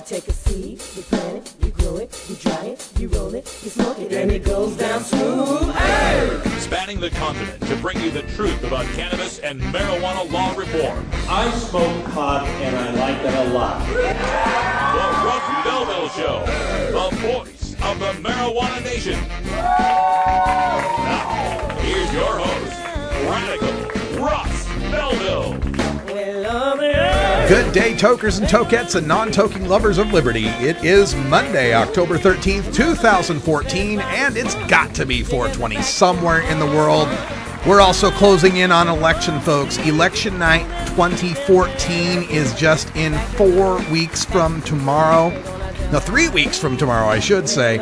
take a seed, you plant it, you grow it, you dry it, you roll it, you smoke it, and it goes down smooth. Hey! Spanning the continent to bring you the truth about cannabis and marijuana law reform. I smoke pot and I like it a lot. The Russ Belville Show, the voice of the marijuana nation. Now, here's your host, Radical Russ Belville. Good day, tokers and tokettes and non-toking lovers of liberty. It is Monday, October 13th, 2014, and it's got to be 420 somewhere in the world. We're also closing in on election, folks. Election night 2014 is just in 4 weeks from tomorrow. No, 3 weeks from tomorrow, I should say.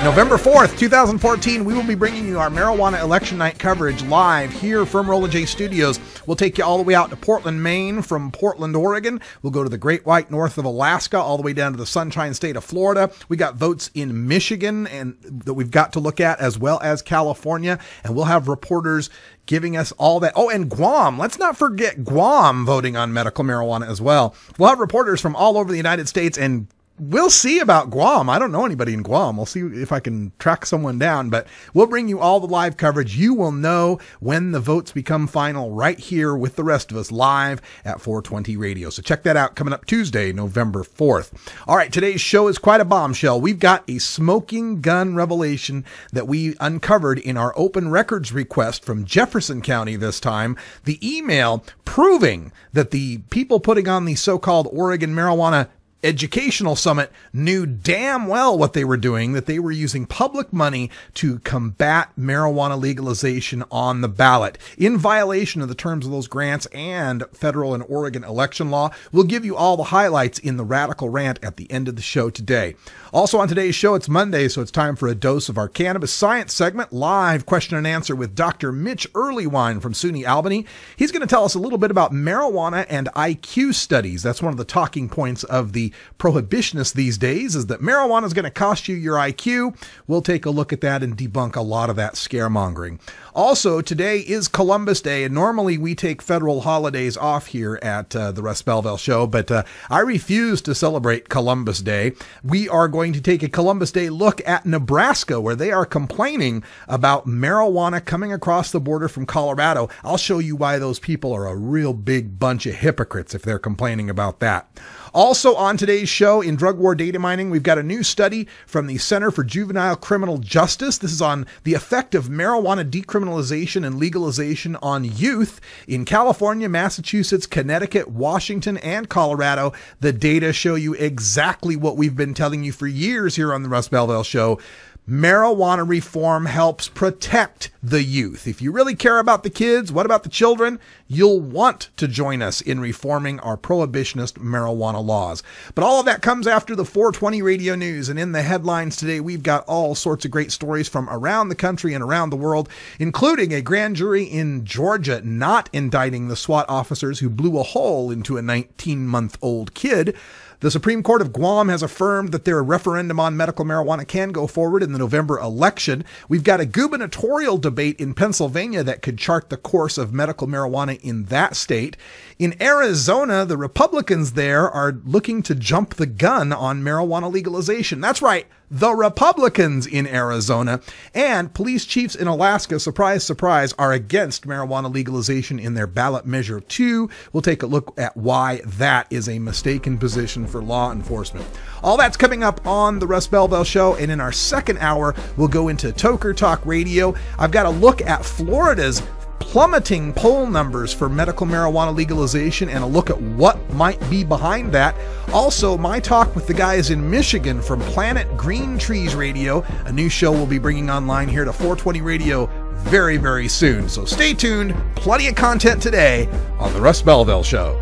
November 4th, 2014, we will be bringing you our marijuana election night coverage live here from Roland J Studios. We'll take you all the way out to Portland, Maine. From Portland, Oregon, we'll go to the Great White North of Alaska, all the way down to the Sunshine State of Florida. We got votes in Michigan and that we've got to look at, as well as California, and we'll have reporters giving us all that. Oh, and Guam. Let's not forget Guam voting on medical marijuana as well. We'll have reporters from all over the United States, and we'll see about Guam. I don't know anybody in Guam. We'll see if I can track someone down, but we'll bring you all the live coverage. You will know when the votes become final right here with the rest of us live at 420 Radio. So check that out coming up Tuesday, November 4th. All right, today's show is quite a bombshell. We've got a smoking gun revelation that we uncovered in our open records request from Jefferson County this time. The email proving that the people putting on the so-called Oregon Marijuana Educational Summit knew damn well what they were doing, that they were using public money to combat marijuana legalization on the ballot in violation of the terms of those grants and federal and Oregon election law. We'll give you all the highlights in the Radical Rant at the end of the show today. Also on today's show, it's Monday, so it's time for a dose of our cannabis science segment, live question and answer with Dr. Mitch Earlywine from SUNY Albany. He's going to tell us a little bit about marijuana and IQ studies. That's one of the talking points of the prohibitionists these days, is that marijuana is going to cost you your IQ. We'll take a look at that and debunk a lot of that scaremongering. Also, today is Columbus Day, and normally we take federal holidays off here at the Russ Belville Show, but I refuse to celebrate Columbus Day. We are going to take a Columbus Day look at Nebraska, where they are complaining about marijuana coming across the border from Colorado. I'll show you why those people are a real big bunch of hypocrites if they're complaining about that. Also on today's show, in drug war data mining, we've got a new study from the Center for Juvenile Criminal Justice. This is on the effect of marijuana decriminalization and legalization on youth in California, Massachusetts, Connecticut, Washington, and Colorado. The data show you exactly what we've been telling you for years here on the Russ Belville Show. Marijuana reform helps protect the youth. If you really care about the kids, what about the children? You'll want to join us in reforming our prohibitionist marijuana laws. But all of that comes after the 420 Radio News. And in the headlines today, we've got all sorts of great stories from around the country and around the world, including a grand jury in Georgia not indicting the SWAT officers who blew a hole into a 19-month-old kid. The Supreme Court of Guam has affirmed that their referendum on medical marijuana can go forward in the November election. We've got a gubernatorial debate in Pennsylvania that could chart the course of medical marijuana in that state. In Arizona, the Republicans there are looking to jump the gun on marijuana legalization. That's right, the Republicans in Arizona. And police chiefs in Alaska, surprise, surprise, are against marijuana legalization in their ballot measure 2. We'll take a look at why that is a mistaken position for law enforcement. All that's coming up on the Russ Belville Show, and in our second hour, we'll go into Toker Talk Radio. I've got a look at Florida's plummeting poll numbers for medical marijuana legalization and a look at what might be behind that. Also, my talk with the guys in Michigan from Planet Green Trees Radio, a new show we'll be bringing online here to 420 Radio very, very soon. So stay tuned. Plenty of content today on the Russ Belville Show.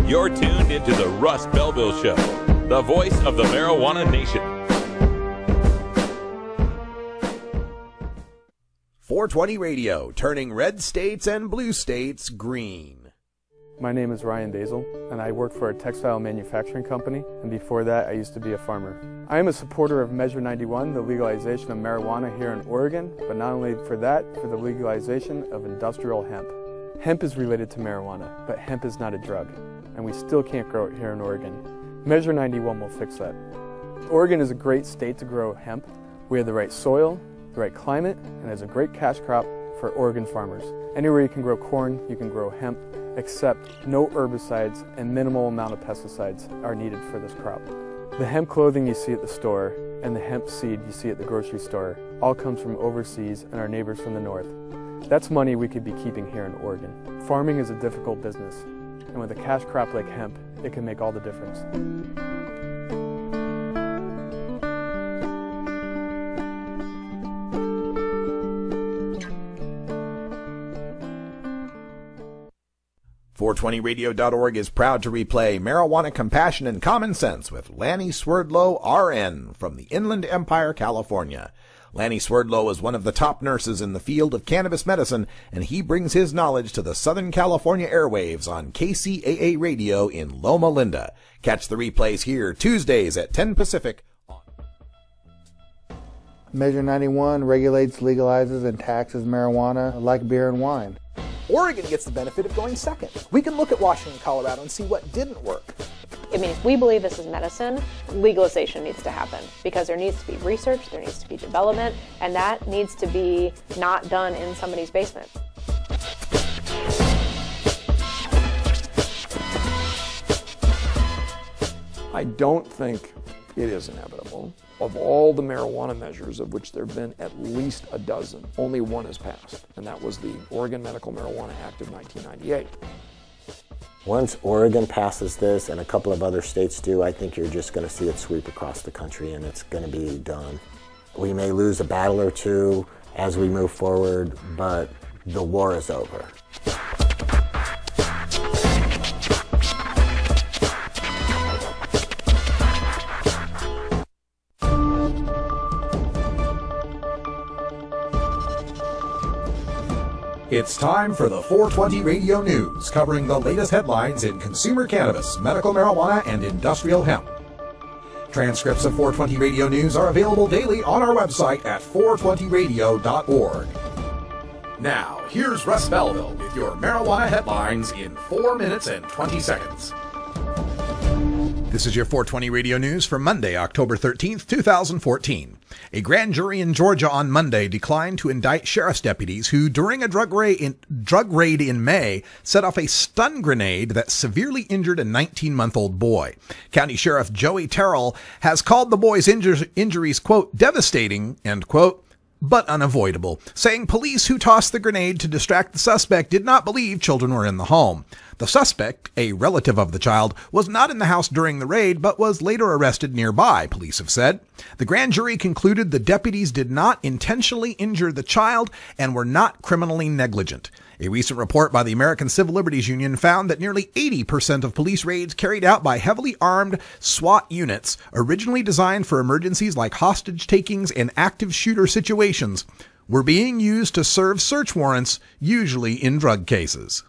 You're tuned into the Russ Belville Show, the voice of the marijuana nation. 420 Radio, turning red states and blue states green. My name is Ryan Basil, and I work for a textile manufacturing company, and before that I used to be a farmer. I am a supporter of Measure 91, the legalization of marijuana here in Oregon, but not only for that, for the legalization of industrial hemp. Hemp is related to marijuana, but hemp is not a drug, and we still can't grow it here in Oregon. Measure 91 will fix that. Oregon is a great state to grow hemp. We have the right soil, the right climate, and it's a great cash crop for Oregon farmers. Anywhere you can grow corn, you can grow hemp, except no herbicides and minimal amount of pesticides are needed for this crop. The hemp clothing you see at the store and the hemp seed you see at the grocery store all comes from overseas and our neighbors from the north. That's money we could be keeping here in Oregon. Farming is a difficult business, and with a cash crop like hemp, it can make all the difference. 420radio.org is proud to replay Marijuana Compassion and Common Sense with Lanny Swerdlow, RN, from the Inland Empire, California. Lanny Swerdlow is one of the top nurses in the field of cannabis medicine, and he brings his knowledge to the Southern California airwaves on KCAA Radio in Loma Linda. Catch the replays here Tuesdays at 10 Pacific. Measure 91 regulates, legalizes, and taxes marijuana like beer and wine. Oregon gets the benefit of going second. We can look at Washington and Colorado and see what didn't work. I mean, if we believe this is medicine, legalization needs to happen because there needs to be research, there needs to be development, and that needs to be not done in somebody's basement. I don't think it is inevitable. Of all the marijuana measures, of which there have been at least a dozen, only one has passed, and that was the Oregon Medical Marijuana Act of 1998. Once Oregon passes this and a couple of other states do, I think you're just going to see it sweep across the country and it's going to be done. We may lose a battle or two as we move forward, but the war is over. It's time for the 420 Radio News, covering the latest headlines in consumer cannabis, medical marijuana, and industrial hemp. Transcripts of 420 Radio News are available daily on our website at 420radio.org. Now, here's Russ Belville with your marijuana headlines in 4 minutes and 20 seconds. This is your 420 Radio News for Monday, October 13th, 2014. A grand jury in Georgia on Monday declined to indict sheriff's deputies who, during a drug raid in May, set off a stun grenade that severely injured a 19-month-old boy. County Sheriff Joey Terrell has called the boy's injuries, quote, devastating, end quote, but unavoidable, saying police who tossed the grenade to distract the suspect did not believe children were in the home. The suspect, a relative of the child, was not in the house during the raid, but was later arrested nearby, police have said. The grand jury concluded the deputies did not intentionally injure the child and were not criminally negligent. A recent report by the American Civil Liberties Union found that nearly 80% of police raids carried out by heavily armed SWAT units, originally designed for emergencies like hostage takings and active shooter situations, were being used to serve search warrants, usually in drug cases.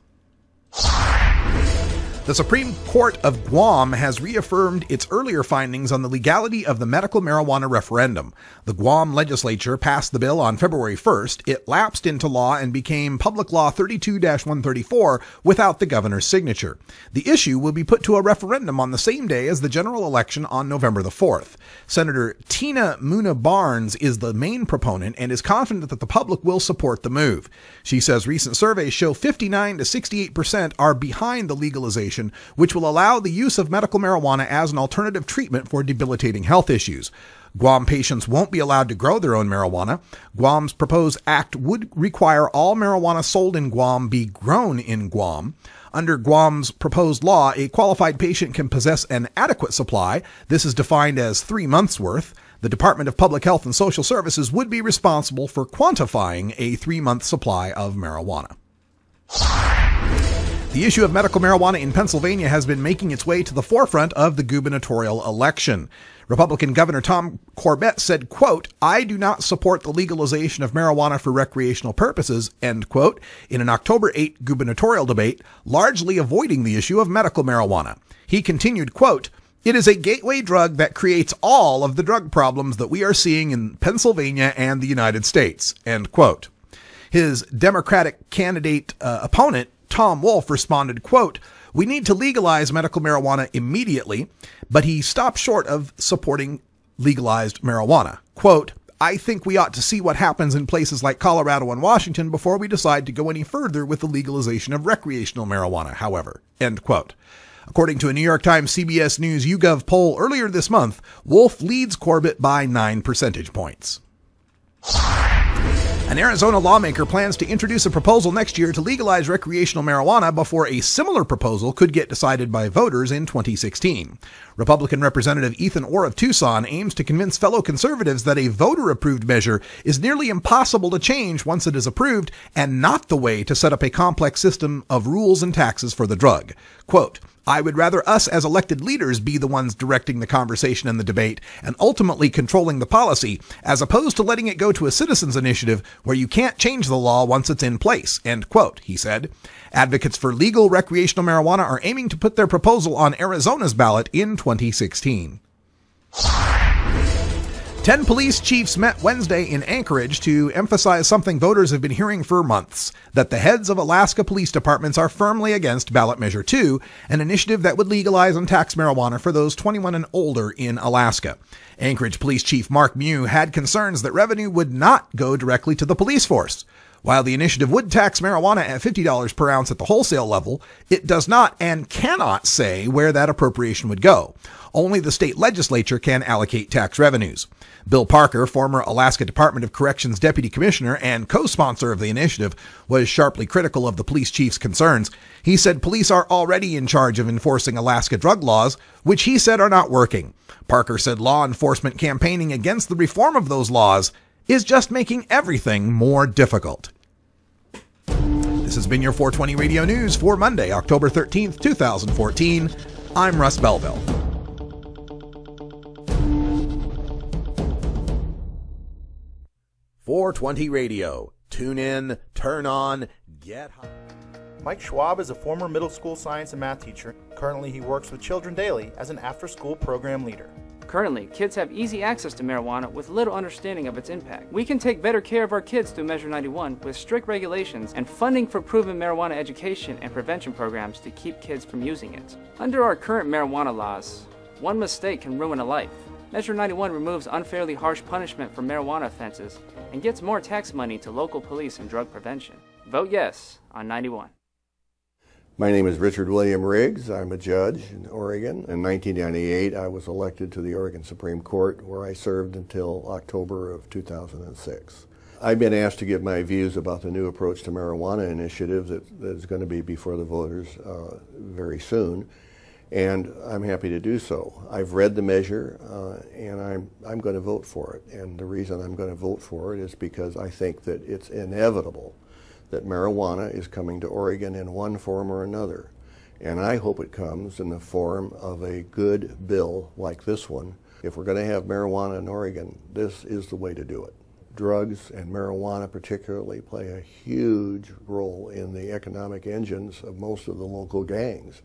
The Supreme Court of Guam has reaffirmed its earlier findings on the legality of the medical marijuana referendum. The Guam legislature passed the bill on February 1st. It lapsed into law and became Public Law 32-134 without the governor's signature. The issue will be put to a referendum on the same day as the general election on November the 4th. Senator Tina Muna Barnes is the main proponent and is confident that the public will support the move. She says recent surveys show 59 to 68% are behind the legalization, which will allow the use of medical marijuana as an alternative treatment for debilitating health issues. Guam patients won't be allowed to grow their own marijuana. Guam's proposed act would require all marijuana sold in Guam be grown in Guam. Under Guam's proposed law, a qualified patient can possess an adequate supply. This is defined as 3 months' worth. The Department of Public Health and Social Services would be responsible for quantifying a 3-month supply of marijuana. The issue of medical marijuana in Pennsylvania has been making its way to the forefront of the gubernatorial election. Republican Governor Tom Corbett said, quote, "I do not support the legalization of marijuana for recreational purposes," end quote, in an October 8 gubernatorial debate, largely avoiding the issue of medical marijuana. He continued, quote, "It is a gateway drug that creates all of the drug problems that we are seeing in Pennsylvania and the United States," end quote. His Democratic candidate opponent, Tom Wolf, responded, quote, "We need to legalize medical marijuana immediately," but he stopped short of supporting legalized marijuana. Quote, "I think we ought to see what happens in places like Colorado and Washington before we decide to go any further with the legalization of recreational marijuana, however," end quote. According to a New York Times CBS News YouGov poll earlier this month, Wolf leads Corbett by 9 percentage points. An Arizona lawmaker plans to introduce a proposal next year to legalize recreational marijuana before a similar proposal could get decided by voters in 2016. Republican Representative Ethan Orr of Tucson aims to convince fellow conservatives that a voter-approved measure is nearly impossible to change once it is approved and not the way to set up a complex system of rules and taxes for the drug. Quote, "I would rather us as elected leaders be the ones directing the conversation and the debate and ultimately controlling the policy, as opposed to letting it go to a citizens' initiative where you can't change the law once it's in place," end quote, he said. Advocates for legal recreational marijuana are aiming to put their proposal on Arizona's ballot in 2016. 10 police chiefs met Wednesday in Anchorage to emphasize something voters have been hearing for months, that the heads of Alaska police departments are firmly against Ballot Measure 2, an initiative that would legalize and tax marijuana for those 21 and older in Alaska. Anchorage Police Chief Mark Mew had concerns that revenue would not go directly to the police force. While the initiative would tax marijuana at $50 per ounce at the wholesale level, it does not and cannot say where that appropriation would go. Only the state legislature can allocate tax revenues. Bill Parker, former Alaska Department of Corrections Deputy Commissioner and co-sponsor of the initiative, was sharply critical of the police chief's concerns. He said police are already in charge of enforcing Alaska drug laws, which he said are not working. Parker said law enforcement campaigning against the reform of those laws is just making everything more difficult. This has been your 420 Radio News for Monday, October 13th, 2014. I'm Russ Belville. 420 Radio. Tune in, turn on, get high. Mike Schwab is a former middle school science and math teacher. Currently, he works with children daily as an after-school program leader. Currently, kids have easy access to marijuana with little understanding of its impact. We can take better care of our kids through Measure 91 with strict regulations and funding for proven marijuana education and prevention programs to keep kids from using it. Under our current marijuana laws, one mistake can ruin a life. Measure 91 removes unfairly harsh punishment for marijuana offenses and gets more tax money to local police and drug prevention. Vote yes on 91. My name is Richard William Riggs. I'm a judge in Oregon. In 1998, I was elected to the Oregon Supreme Court, where I served until October of 2006. I've been asked to give my views about the new approach to marijuana initiative that is going to be before the voters very soon, and I'm happy to do so. I've read the measure, and I'm going to vote for it. And the reason I'm going to vote for it is because I think that it's inevitable that marijuana is coming to Oregon in one form or another. And I hope it comes in the form of a good bill like this one. If we're going to have marijuana in Oregon, this is the way to do it. Drugs and marijuana particularly play a huge role in the economic engines of most of the local gangs.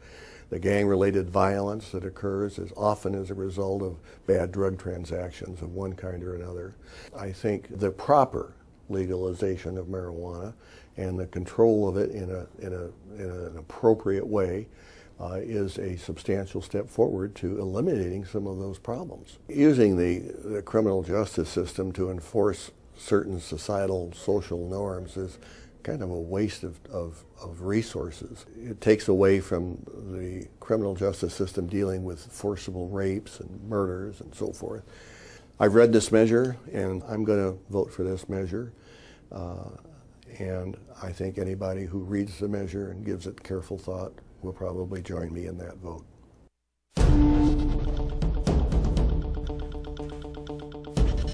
The gang-related violence that occurs is often as a result of bad drug transactions of one kind or another. I think the proper legalization of marijuana and the control of it in an appropriate way is a substantial step forward to eliminating some of those problems. Using the criminal justice system to enforce certain societal social norms is kind of a waste of resources. It takes away from the criminal justice system dealing with forcible rapes and murders and so forth. I've read this measure, and I'm going to vote for this measure. And I think anybody who reads the measure and gives it careful thought will probably join me in that vote.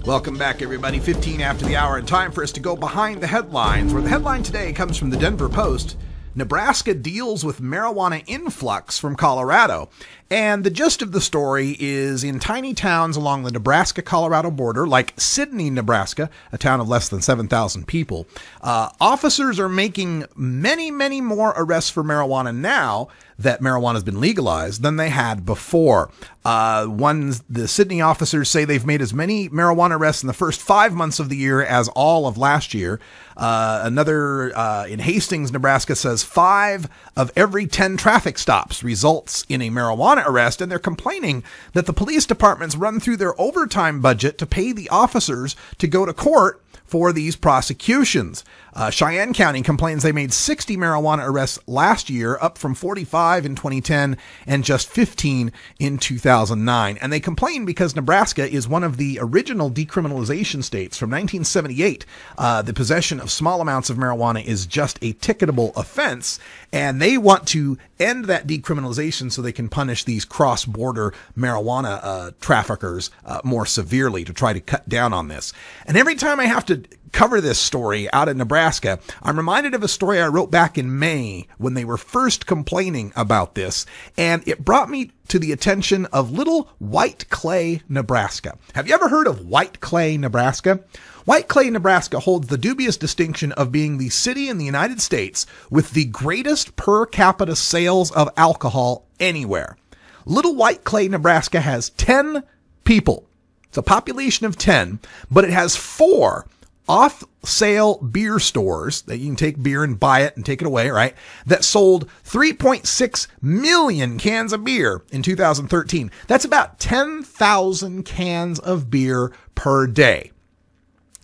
Welcome back, everybody. 15 after the hour, and time for us to go behind the headlines, where the headline today comes from the Denver Post. Nebraska deals with marijuana influx from Colorado. And the gist of the story is in tiny towns along the Nebraska-Colorado border, like Sidney, Nebraska, a town of less than 7,000 people, officers are making many, many more arrests for marijuana now that marijuana has been legalized than they had before. The Sidney officers say they've made as many marijuana arrests in the first 5 months of the year as all of last year. Another in Hastings, Nebraska, says 5 of every 10 traffic stops results in a marijuana arrest, and they're complaining that the police departments run through their overtime budget to pay the officers to go to court for these prosecutions. Cheyenne County complains they made 60 marijuana arrests last year, up from 45 in 2010 and just 15 in 2009. And they complain because Nebraska is one of the original decriminalization states from 1978. The possession of small amounts of marijuana is just a ticketable offense, and they want to end that decriminalization so they can punish these cross-border marijuana traffickers more severely to try to cut down on this. And every time I have to cover this story out of Nebraska, I'm reminded of a story I wrote back in May when they were first complaining about this, and it brought me to the attention of little White Clay, Nebraska. Have you ever heard of White Clay, Nebraska? White Clay, Nebraska holds the dubious distinction of being the city in the United States with the greatest per capita sales of alcohol anywhere. Little White Clay, Nebraska has 10 people. It's a population of 10, but it has 4 off-sale beer stores that you can take beer and buy it and take it away, right? That sold 3.6 million cans of beer in 2013. That's about 10,000 cans of beer per day.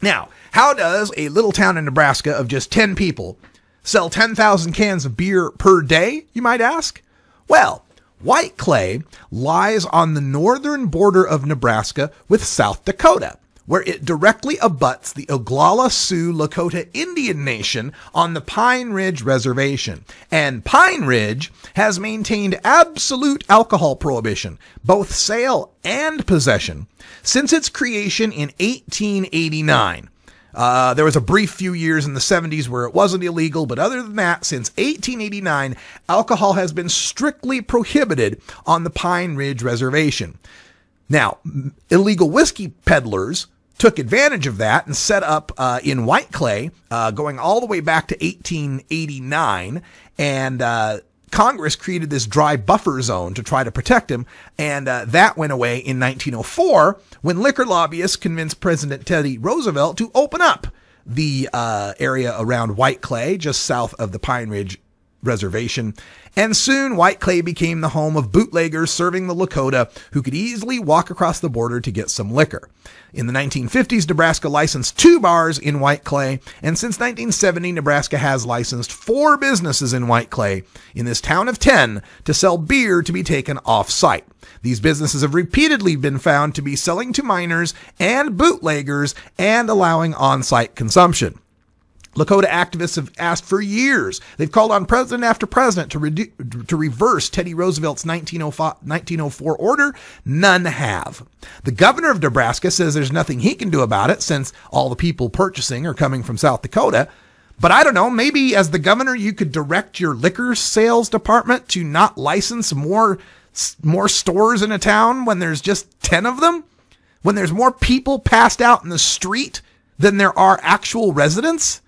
Now, how does a little town in Nebraska of just 10 people sell 10,000 cans of beer per day, you might ask? Well, White Clay lies on the northern border of Nebraska with South Dakota, where it directly abuts the Oglala Sioux Lakota Indian Nation on the Pine Ridge Reservation. And Pine Ridge has maintained absolute alcohol prohibition, both sale and possession, since its creation in 1889. There was a brief few years in the 70s where it wasn't illegal, but other than that, since 1889, alcohol has been strictly prohibited on the Pine Ridge Reservation. Now, illegal whiskey peddlers took advantage of that and set up in White Clay, going all the way back to 1889, and Congress created this dry buffer zone to try to protect him, and that went away in 1904 when liquor lobbyists convinced President Teddy Roosevelt to open up the area around White Clay, just south of the Pine Ridge Reservation. And soon White Clay became the home of bootleggers serving the Lakota who could easily walk across the border to get some liquor. In the 1950s, Nebraska licensed 2 bars in White Clay, and since 1970, Nebraska has licensed 4 businesses in White Clay in this town of 10 to sell beer to be taken off-site. These businesses have repeatedly been found to be selling to minors and bootleggers and allowing on-site consumption. Lakota activists have asked for years. They've called on president after president to reverse Teddy Roosevelt's 1904 order. None have. The governor of Nebraska says there's nothing he can do about it since all the people purchasing are coming from South Dakota. But I don't know, maybe as the governor you could direct your liquor sales department to not license more stores in a town when there's just 10 of them? When there's more people passed out in the street than there are actual residents?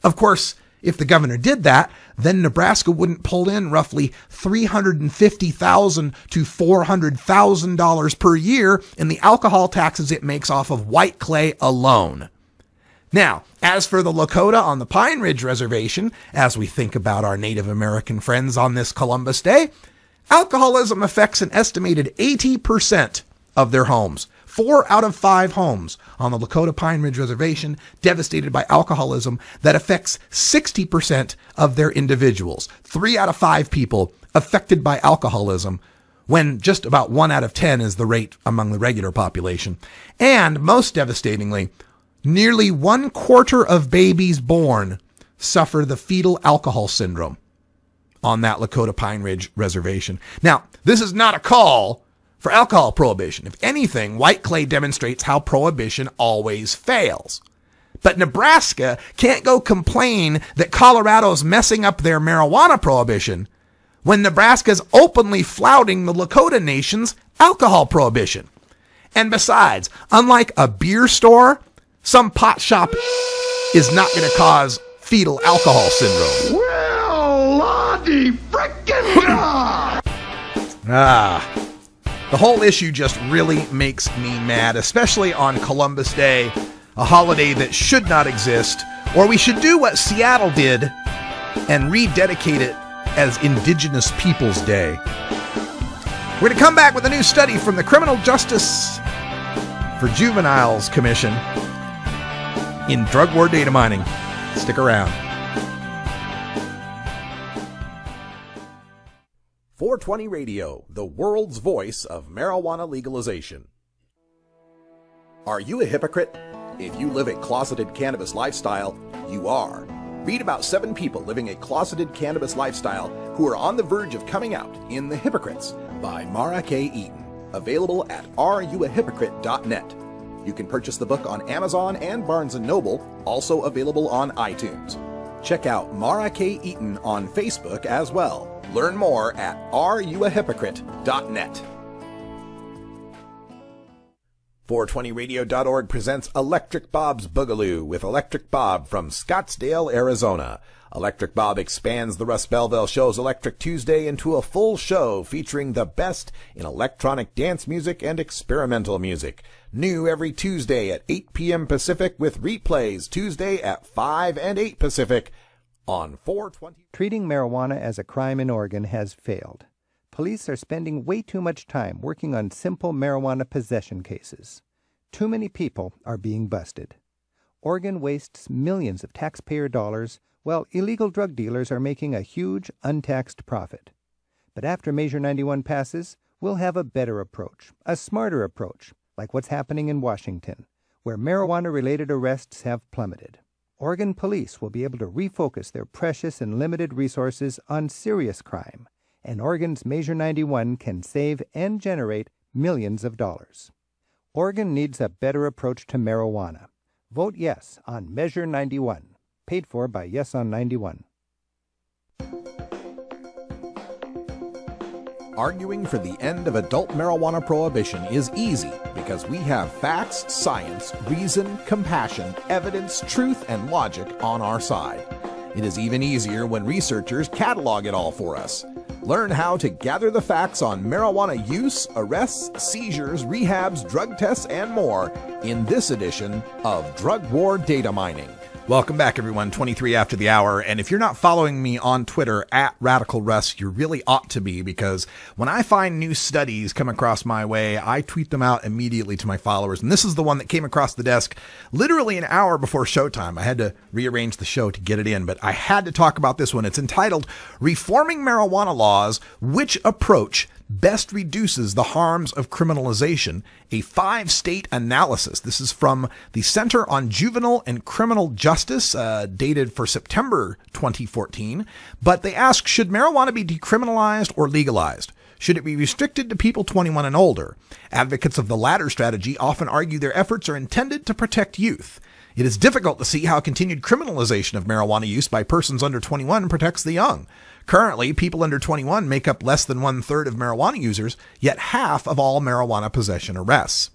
Of course, if the governor did that, then Nebraska wouldn't pull in roughly $350,000 to $400,000 per year in the alcohol taxes it makes off of White Clay alone. Now, as for the Lakota on the Pine Ridge Reservation, as we think about our Native American friends on this Columbus Day, alcoholism affects an estimated 80% of their homes. 4 out of 5 homes on the Lakota Pine Ridge Reservation devastated by alcoholism that affects 60% of their individuals. 3 out of 5 people affected by alcoholism, when just about 1 out of 10 is the rate among the regular population. And most devastatingly, nearly 1/4 of babies born suffer the fetal alcohol syndrome on that Lakota Pine Ridge Reservation. Now, this is not a call for alcohol prohibition. If anything, White Clay demonstrates how prohibition always fails. But Nebraska can't go complain that Colorado's messing up their marijuana prohibition when Nebraska's openly flouting the Lakota Nation's alcohol prohibition. And besides, unlike a beer store, some pot shop is not going to cause fetal alcohol syndrome. Well, Lottie frickin' The whole issue just really makes me mad, especially on Columbus Day, a holiday that should not exist, or we should do what Seattle did and rededicate it as Indigenous Peoples Day. We're going to come back with a new study from the Criminal Justice for Juveniles Commission in drug war data mining. Stick around. 420 Radio, the world's voice of marijuana legalization. Are you a hypocrite? If you live a closeted cannabis lifestyle, you are. Read about 7 people living a closeted cannabis lifestyle who are on the verge of coming out in The Hypocrites by Mara K. Eaton. Available at areyouahypocrite.net. You can purchase the book on Amazon and Barnes & Noble, also available on iTunes. Check out Mara K. Eaton on Facebook as well. Learn more at areyouahypocrite.net. 420radio.org presents Electric Bob's Boogaloo with Electric Bob from Scottsdale, Arizona. Electric Bob expands the Russ Belville Show's Electric Tuesday into a full show featuring the best in electronic dance music and experimental music. New every Tuesday at 8 p.m. Pacific with replays Tuesday at 5 and 8 Pacific on 420. Treating marijuana as a crime in Oregon has failed. Police are spending way too much time working on simple marijuana possession cases. Too many people are being busted. Oregon wastes millions of taxpayer dollars while illegal drug dealers are making a huge untaxed profit. But after Measure 91 passes, we'll have a better approach, a smarter approach, like what's happening in Washington, where marijuana-related arrests have plummeted. Oregon police will be able to refocus their precious and limited resources on serious crime, and Oregon's Measure 91 can save and generate millions of dollars. Oregon needs a better approach to marijuana. Vote yes on Measure 91. Paid for by Yes on 91. Arguing for the end of adult marijuana prohibition is easy because we have facts, science, reason, compassion, evidence, truth, and logic on our side. It is even easier when researchers catalog it all for us. Learn how to gather the facts on marijuana use, arrests, seizures, rehabs, drug tests, and more in this edition of Drug War Data Mining. Welcome back, everyone. 23 after the hour. And if you're not following me on Twitter at Radical Russ, you really ought to be, because when I find new studies come across my way, I tweet them out immediately to my followers. And this is the one that came across the desk literally an hour before showtime. I had to rearrange the show to get it in, but I had to talk about this one. It's entitled Reforming Marijuana Laws, Which Approach Best Reduces the Harms of Criminalization, a 5-state analysis. This is from the Center on Juvenile and Criminal Justice, dated for September 2014. But they ask, should marijuana be decriminalized or legalized? Should it be restricted to people 21 and older? Advocates of the latter strategy often argue their efforts are intended to protect youth. It is difficult to see how continued criminalization of marijuana use by persons under 21 protects the young. Currently, people under 21 make up less than 1/3 of marijuana users, yet half of all marijuana possession arrests.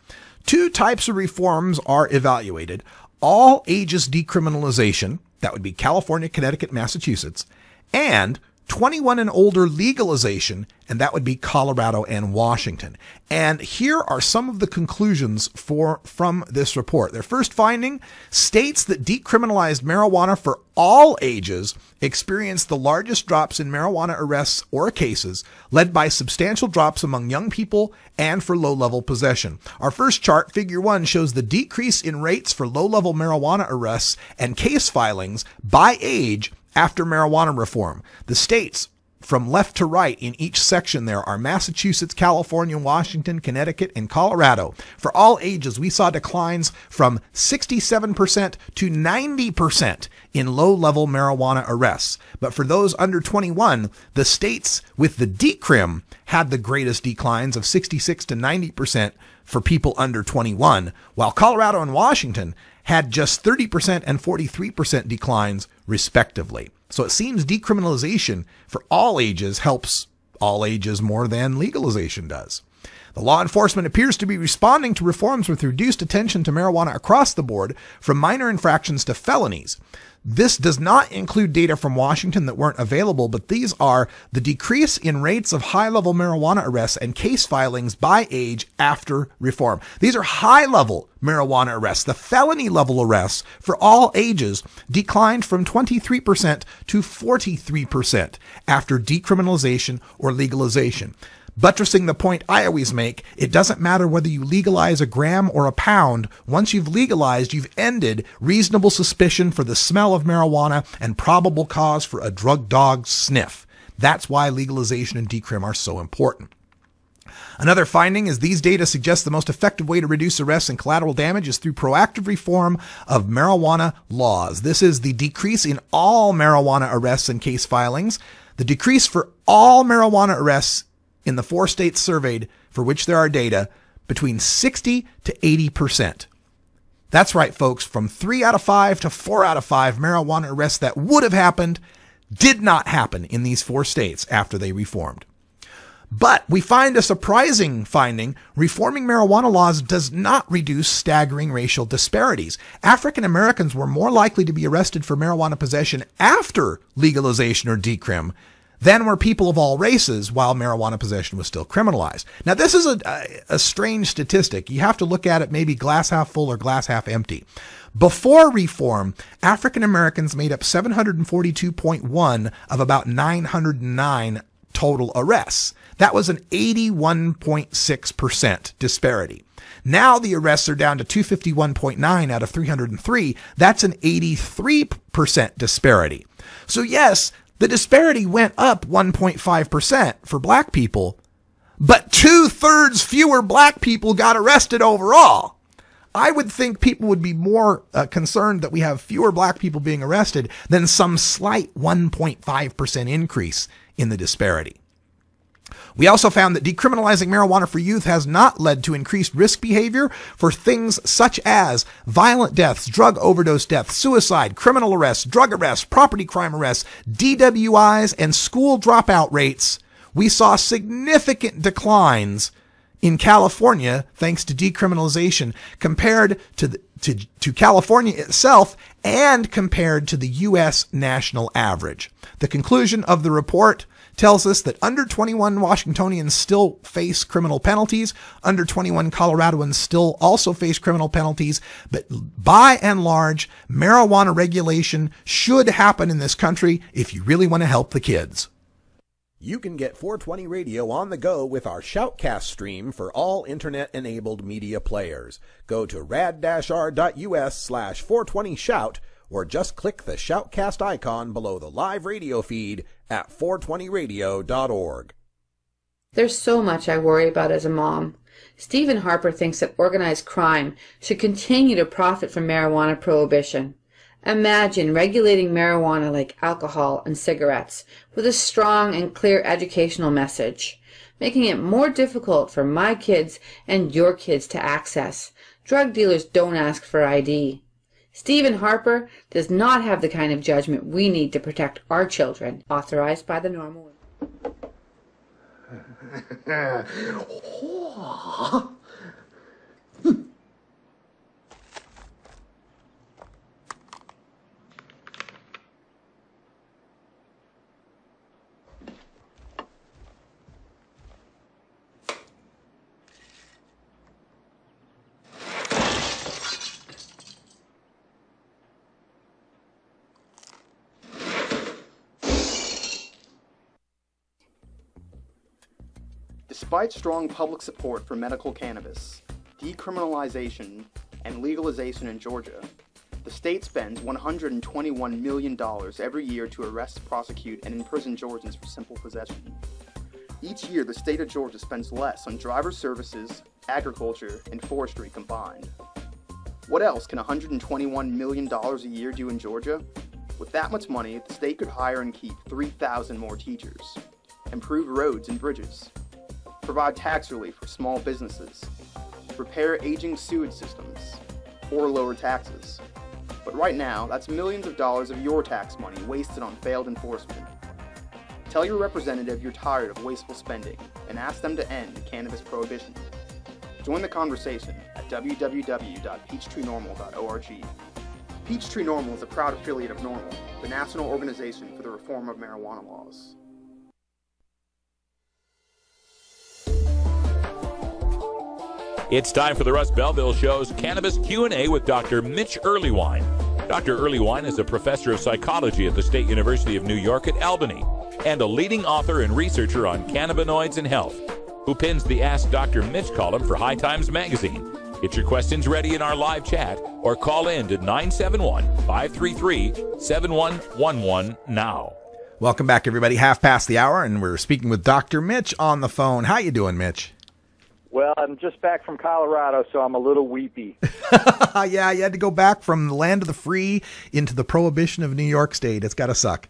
2 types of reforms are evaluated: all ages decriminalization, that would be California, Connecticut, Massachusetts, and 21 and older legalization, and that would be Colorado and Washington. And here are some of the conclusions from this report. Their first finding: states that decriminalized marijuana for all ages experienced the largest drops in marijuana arrests or cases, led by substantial drops among young people and for low-level possession. Our first chart, figure 1, shows the decrease in rates for low-level marijuana arrests and case filings by age after marijuana reform. The states from left to right in each section there are Massachusetts, California, Washington, Connecticut, and Colorado. For all ages, we saw declines from 67% to 90% in low-level marijuana arrests. But for those under 21, the states with the decrim had the greatest declines of 66 to 90% for people under 21, while Colorado and Washington had just 30% and 43% declines, respectively. So it seems decriminalization for all ages helps all ages more than legalization does. The law enforcement appears to be responding to reforms with reduced attention to marijuana across the board, from minor infractions to felonies. This does not include data from Washington that weren't available, but these are the decrease in rates of high-level marijuana arrests and case filings by age after reform. These are high-level marijuana arrests. The felony-level arrests for all ages declined from 23% to 43% after decriminalization or legalization. Buttressing the point I always make, it doesn't matter whether you legalize a gram or a pound. Once you've legalized, you've ended reasonable suspicion for the smell of marijuana and probable cause for a drug dog sniff. That's why legalization and decrim are so important. Another finding is these data suggest the most effective way to reduce arrests and collateral damage is through proactive reform of marijuana laws. This is the decrease in all marijuana arrests and case filings. The decrease for all marijuana arrests in the 4 states surveyed for which there are data, between 60 to 80%. That's right, folks, from 3 out of 5 to 4 out of 5 marijuana arrests that would have happened did not happen in these 4 states after they reformed. But we find a surprising finding. Reforming marijuana laws does not reduce staggering racial disparities. African Americans were more likely to be arrested for marijuana possession after legalization or decrim than were people of all races while marijuana possession was still criminalized. Now, this is a strange statistic. You have to look at it maybe glass half full or glass half empty. Before reform, African Americans made up 742.1 of about 909 total arrests. That was an 81.6% disparity. Now the arrests are down to 251.9 out of 303. That's an 83% disparity. So yes, the disparity went up 1.5% for black people, but 2/3 fewer black people got arrested overall. I would think people would be more concerned that we have fewer black people being arrested than some slight 1.5% increase in the disparity. We also found that decriminalizing marijuana for youth has not led to increased risk behavior for things such as violent deaths, drug overdose deaths, suicide, criminal arrests, drug arrests, property crime arrests, DWIs, and school dropout rates. We saw significant declines in California thanks to decriminalization compared to California itself and compared to the U.S. national average. The conclusion of the report tells us that under 21 Washingtonians still face criminal penalties. Under 21 Coloradoans still also face criminal penalties. But by and large, marijuana regulation should happen in this country if you really want to help the kids. You can get 420 Radio on the go with our Shoutcast stream for all internet-enabled media players. Go to rad-r.us/420shout or just click the Shoutcast icon below the live radio feed at 420radio.org. There's so much I worry about as a mom. Stephen Harper thinks that organized crime should continue to profit from marijuana prohibition. Imagine regulating marijuana like alcohol and cigarettes with a strong and clear educational message, making it more difficult for my kids and your kids to access. Drug dealers don't ask for ID. Stephen Harper does not have the kind of judgment we need to protect our children. Authorized by the Normal Despite strong public support for medical cannabis, decriminalization, and legalization in Georgia, the state spends $121 million every year to arrest, prosecute, and imprison Georgians for simple possession. Each year, the state of Georgia spends less on driver services, agriculture, and forestry combined. What else can $121 million a year do in Georgia? With that much money, the state could hire and keep 3,000 more teachers, improve roads and bridges, provide tax relief for small businesses, repair aging sewage systems, or lower taxes. But right now, that's millions of dollars of your tax money wasted on failed enforcement. Tell your representative you're tired of wasteful spending and ask them to end cannabis prohibition. Join the conversation at www.peachtreenormal.org. Peachtree Normal is a proud affiliate of NORML, the National Organization for the Reform of Marijuana Laws. It's time for the Russ Belville Show's Cannabis Q&A with Dr. Mitch Earlywine. Dr. Earlywine is a professor of psychology at the State University of New York at Albany and a leading author and researcher on cannabinoids and health, who pins the Ask Dr. Mitch column for High Times Magazine. Get your questions ready in our live chat or call in to 971-533-7111 now. Welcome back, everybody. Half past the hour, and we're speaking with Dr. Mitch on the phone. How you doing, Mitch? Well, I'm just back from Colorado, so I'm a little weepy. Yeah, you had to go back from the land of the free into the prohibition of New York State. It's got to suck.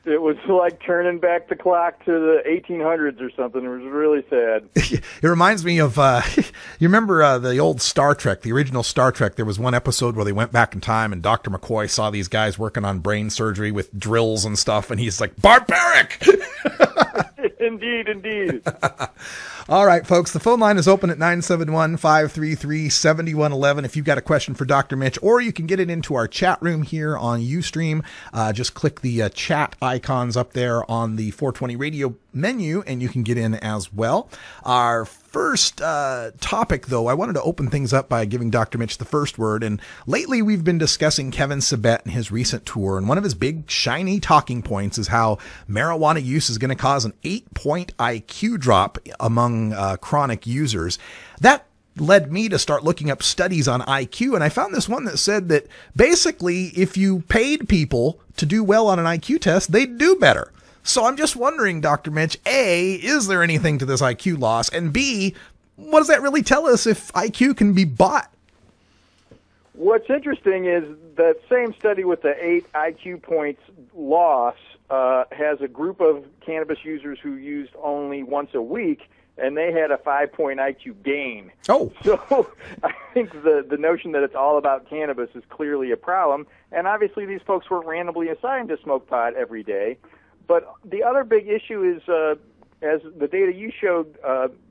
It was like turning back the clock to the 1800s or something. It was really sad. It reminds me of, you remember the old Star Trek, the original Star Trek? There was one episode where they went back in time and Dr. McCoy saw these guys working on brain surgery with drills and stuff, and he's like, barbaric! Indeed. All right, folks, the phone line is open at 971-533-7111 if you've got a question for Dr. Mitch, or you can get it into our chat room here on Ustream. Just click the chat icons up there on the 420 radio menu, and you can get in as well. Our first topic, though, I wanted to open things up by giving Dr. Mitch the first word. And lately we've been discussing Kevin Sabet and his recent tour. And one of his big, shiny talking points is how marijuana use is going to cause an 8-point IQ drop among chronic users. That led me to start looking up studies on IQ. And I found this one that said that basically if you paid people to do well on an IQ test, they'd do better. So I'm just wondering, Dr. Mitch, A, is there anything to this IQ loss? And B, what does that really tell us if IQ can be bought? What's interesting is that same study with the 8 IQ points loss has a group of cannabis users who used only once a week, and they had a 5-point IQ gain. Oh. So I think the notion that it's all about cannabis is clearly a problem, and obviously these folks weren't randomly assigned to smoke pot every day. But the other big issue is, as the data you showed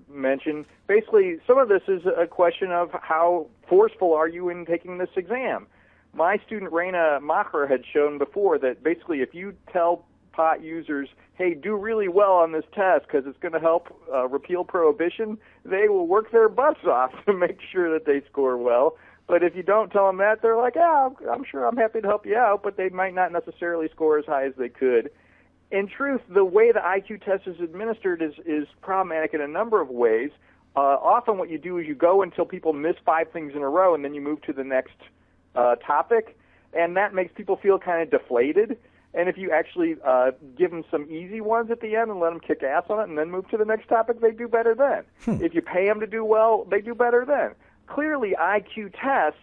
mentioned, basically some of this is a question of how forceful are you in taking this exam. My student Raina Macher had shown before that basically if you tell pot users, hey, do really well on this test because it's going to help repeal prohibition, they will work their butts off to make sure that they score well. But if you don't tell them that, they're like, yeah, I'm sure I'm happy to help you out, but they might not necessarily score as high as they could. In truth, the way the IQ test is administered is problematic in a number of ways. Often what you do is you go until people miss 5 things in a row, and then you move to the next topic, and that makes people feel kind of deflated. And if you actually give them some easy ones at the end and let them kick ass on it and then move to the next topic, they do better then. If you pay them to do well, they do better then. Clearly, IQ tests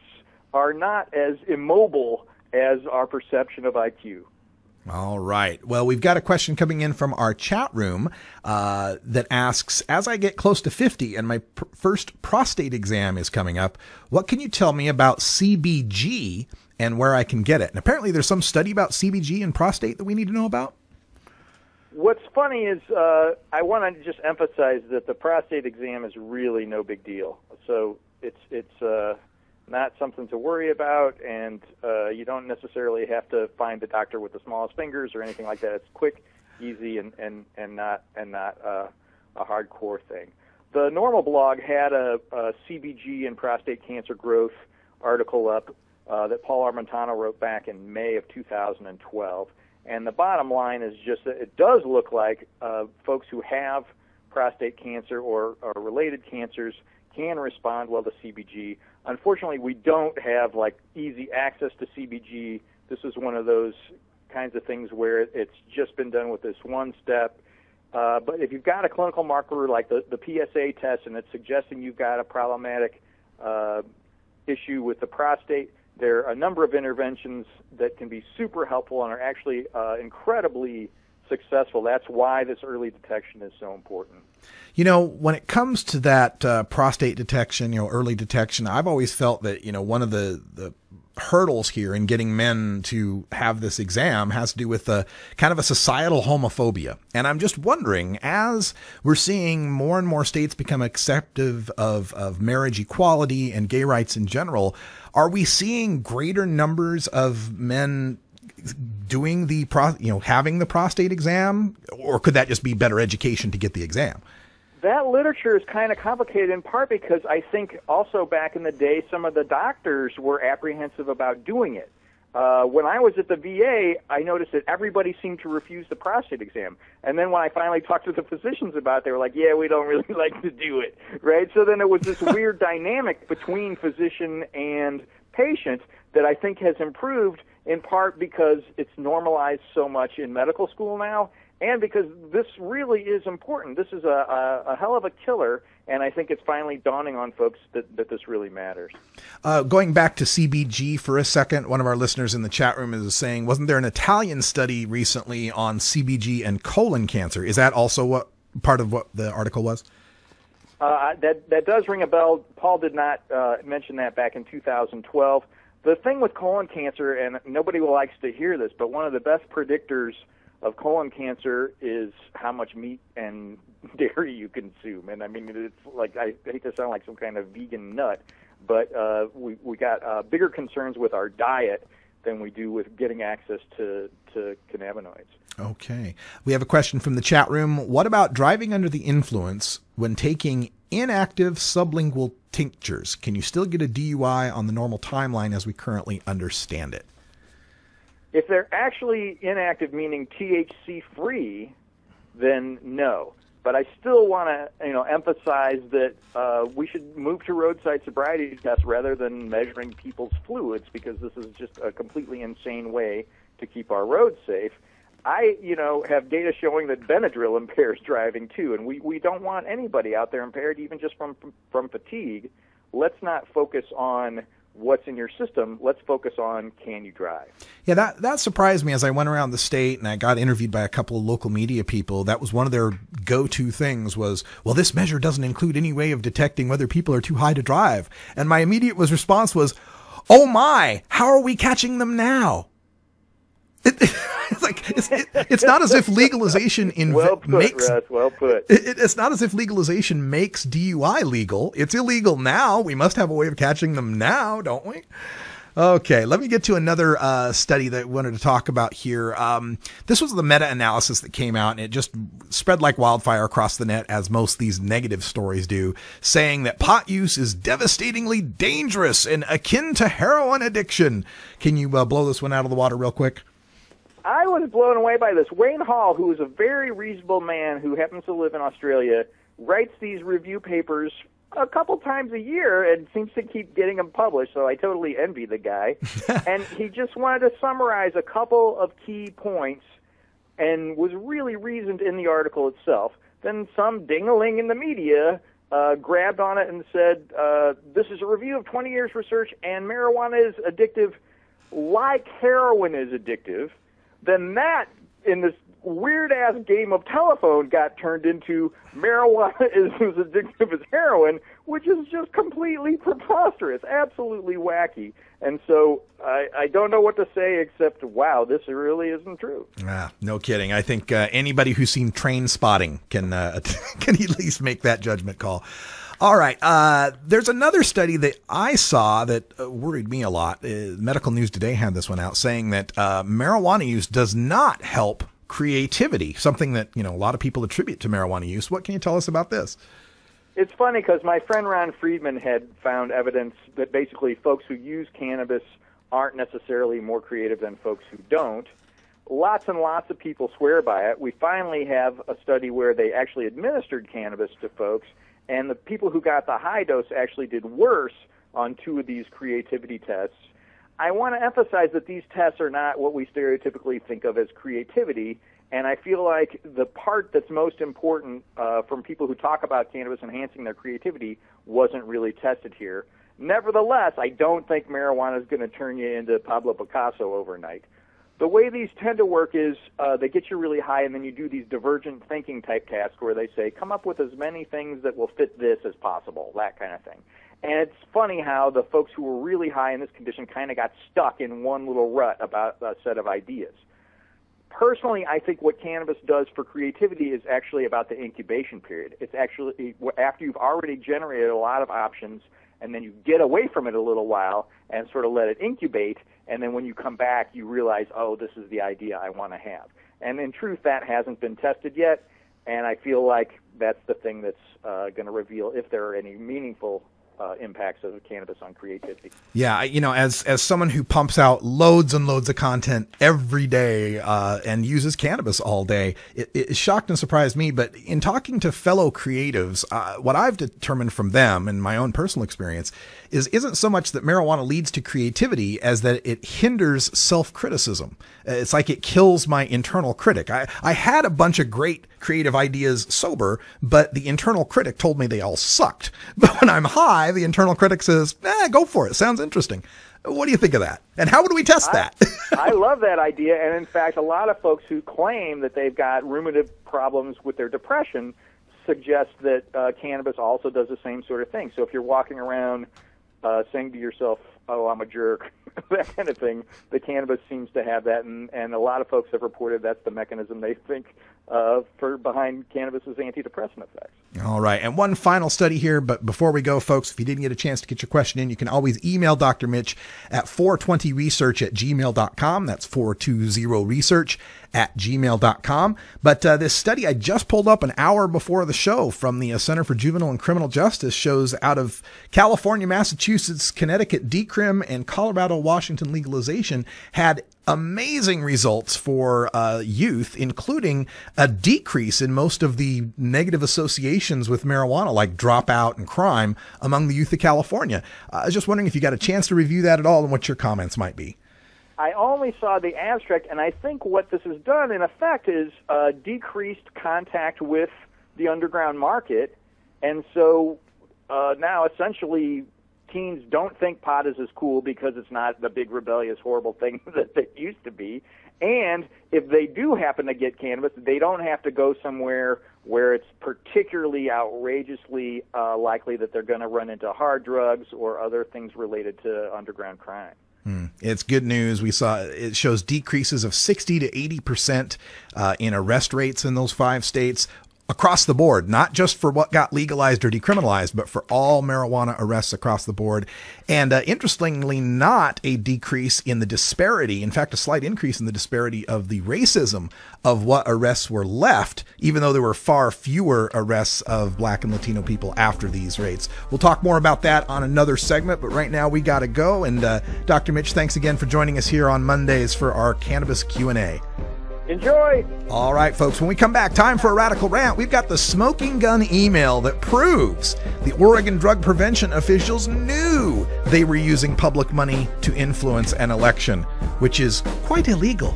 are not as immobile as our perception of IQ. All right. Well, we've got a question coming in from our chat room that asks, as I get close to 50 and my first prostate exam is coming up, what can you tell me about CBG and where I can get it? And apparently there's some study about CBG and prostate that we need to know about. What's funny is I want to just emphasize that the prostate exam is really no big deal. So it's not something to worry about, and you don't necessarily have to find the doctor with the smallest fingers or anything like that. It's quick, easy, and not a hardcore thing. The Normal blog had a CBG and prostate cancer growth article up that Paul Armentano wrote back in May of 2012. And the bottom line is just that it does look like folks who have prostate cancer or related cancers can respond well to CBG. Unfortunately, we don't have like easy access to CBG. This is one of those kinds of things where it's just been done with this one step. But if you've got a clinical marker like the PSA test and it's suggesting you've got a problematic issue with the prostate, there are a number of interventions that can be super helpful and are actually incredibly successful. That's why this early detection is so important. You know, when it comes to that prostate detection, early detection, I've always felt that, one of the hurdles here in getting men to have this exam has to do with kind of a societal homophobia. And I'm just wondering, as we're seeing more and more states become acceptive of marriage equality and gay rights in general, are we seeing greater numbers of men doing having the prostate exam, or could that just be better education to get the exam? That literature is kind of complicated in part because I think also back in the day some of the doctors were apprehensive about doing it. When I was at the VA, I noticed that everybody seemed to refuse the prostate exam. And then when I finally talked to the physicians about it, they were like, yeah, we don't really like to do it, right? So then it was this weird dynamic between physician and patient that I think has improved in part because it's normalized so much in medical school now, and because this really is important. This is a hell of a killer, and I think it's finally dawning on folks that this really matters. Going back to CBG for a second, one of our listeners in the chat room is saying, wasn't there an Italian study recently on CBG and colon cancer? Is that also part of what the article was? That does ring a bell. Paul did not mention that back in 2012. The thing with colon cancer, and nobody likes to hear this, but one of the best predictors of colon cancer is how much meat and dairy you consume. And I mean, it's like, I hate to sound like some kind of vegan nut, but we got bigger concerns with our diet than we do with getting access to cannabinoids. Okay. We have a question from the chat room. What about driving under the influence when taking inactive sublingual tinctures? Can you still get a DUI on the normal timeline as we currently understand it? If they're actually inactive, meaning THC-free, then no. But I still want to, emphasize that we should move to roadside sobriety tests rather than measuring people's fluids, because this is just a completely insane way to keep our roads safe. I, have data showing that Benadryl impairs driving too, and we don't want anybody out there impaired, even just from fatigue. Let's not focus on what's in your system. Let's focus on, can you drive? Yeah, that surprised me as I went around the state and I got interviewed by a couple of local media people. That was one of their go-to things was, well, this measure doesn't include any way of detecting whether people are too high to drive. And my immediate response was, oh my, how are we catching them now? It's not as if legalization makes Russ, well put. It's not as if legalization makes DUI legal. It's illegal now. We must have a way of catching them now, don't we? Okay, let me get to another study that I wanted to talk about here. This was the meta-analysis that came out, and it just spread like wildfire across the net, as most of these negative stories do, saying that pot use is devastatingly dangerous and akin to heroin addiction. Can you blow this one out of the water real quick? I was blown away by this. Wayne Hall, who is a very reasonable man who happens to live in Australia, writes these review papers a couple times a year and seems to keep getting them published, so I totally envy the guy. And he just wanted to summarize a couple of key points and was really reasoned in the article itself. Then some ding-a-ling in the media grabbed on it and said, this is a review of 20 years research and marijuana is addictive like heroin is addictive. Then that, in this weird-ass game of telephone, got turned into marijuana is as addictive as heroin, which is just completely preposterous, absolutely wacky. And so I don't know what to say except, wow, this really isn't true. No kidding. I think anybody who's seen Train Spotting can at least make that judgment call. All right. There's another study that I saw that worried me a lot. Medical News Today had this one out saying that marijuana use does not help creativity, something that, a lot of people attribute to marijuana use. What can you tell us about this? It's funny because my friend Ron Friedman had found evidence that basically folks who use cannabis aren't necessarily more creative than folks who don't. Lots and lots of people swear by it. We finally have a study where they actually administered cannabis to folks, and the people who got the high dose actually did worse on 2 of these creativity tests. I want to emphasize that these tests are not what we stereotypically think of as creativity, and I feel like the part that's most important from people who talk about cannabis enhancing their creativity wasn't really tested here. Nevertheless, I don't think marijuana is going to turn you into Pablo Picasso overnight. The way these tend to work is they get you really high, and then you do these divergent thinking type tasks where they say, come up with as many things that will fit this as possible, that kind of thing. And it's funny how the folks who were really high in this condition kind of got stuck in one little rut about a set of ideas. Personally, I think what cannabis does for creativity is actually about the incubation period. It's actually after you've already generated a lot of options, and then you get away from it a little while and sort of let it incubate, and then when you come back, you realize, oh, this is the idea I want to have. And in truth, that hasn't been tested yet, and I feel like that's the thing that's going to reveal if there are any meaningful impacts of cannabis on creativity. Yeah, you know, as someone who pumps out loads and loads of content every day and uses cannabis all day, it shocked and surprised me. But in talking to fellow creatives, what I've determined from them and my own personal experience isn't so much that marijuana leads to creativity as that it hinders self-criticism. It's like it kills my internal critic. I had a bunch of great creative ideas sober, but the internal critic told me they all sucked. But when I'm high, the internal critic says, go for it. Sounds interesting. What do you think of that? And how would we test that? I love that idea. And in fact, a lot of folks who claim that they've got ruminative problems with their depression suggest that cannabis also does the same sort of thing. So if you're walking around saying to yourself, oh, I'm a jerk, that kind of thing, the cannabis seems to have that. And a lot of folks have reported that's the mechanism they think for behind cannabis's antidepressant effects. All right. And one final study here. But before we go, folks, if you didn't get a chance to get your question in, you can always email Dr. Mitch at 420research@gmail.com. That's 420research@gmail.com. But this study I just pulled up an hour before the show from the Center for Juvenile and Criminal Justice shows out of California, Massachusetts, Connecticut, decrim, and Colorado, Washington legalization had amazing results for youth, including a decrease in most of the negative associations with marijuana, like dropout and crime, among the youth of California. I was just wondering if you got a chance to review that at all and what your comments might be. I only saw the abstract, and I think what this has done, in effect, is decreased contact with the underground market, and so now essentially teens don't think pot is as cool because it's not the big rebellious horrible thing that it used to be. And if they do happen to get cannabis, they don't have to go somewhere where it's particularly outrageously likely that they're going to run into hard drugs or other things related to underground crime. It's good news. We saw it shows decreases of 60 to 80% in arrest rates in those 5 states. Across the board, not just for what got legalized or decriminalized, but for all marijuana arrests across the board. And interestingly, not a decrease in the disparity. In fact, a slight increase in the disparity of the racism of what arrests were left, even though there were far fewer arrests of Black and Latino people after these rates. We'll talk more about that on another segment, but right now we got to go. And Dr. Mitch, thanks again for joining us here on Mondays for our Cannabis Q&A. Enjoy! All right, folks, when we come back, time for a radical rant. We've got the smoking gun email that proves the Oregon drug prevention officials knew they were using public money to influence an election, which is quite illegal.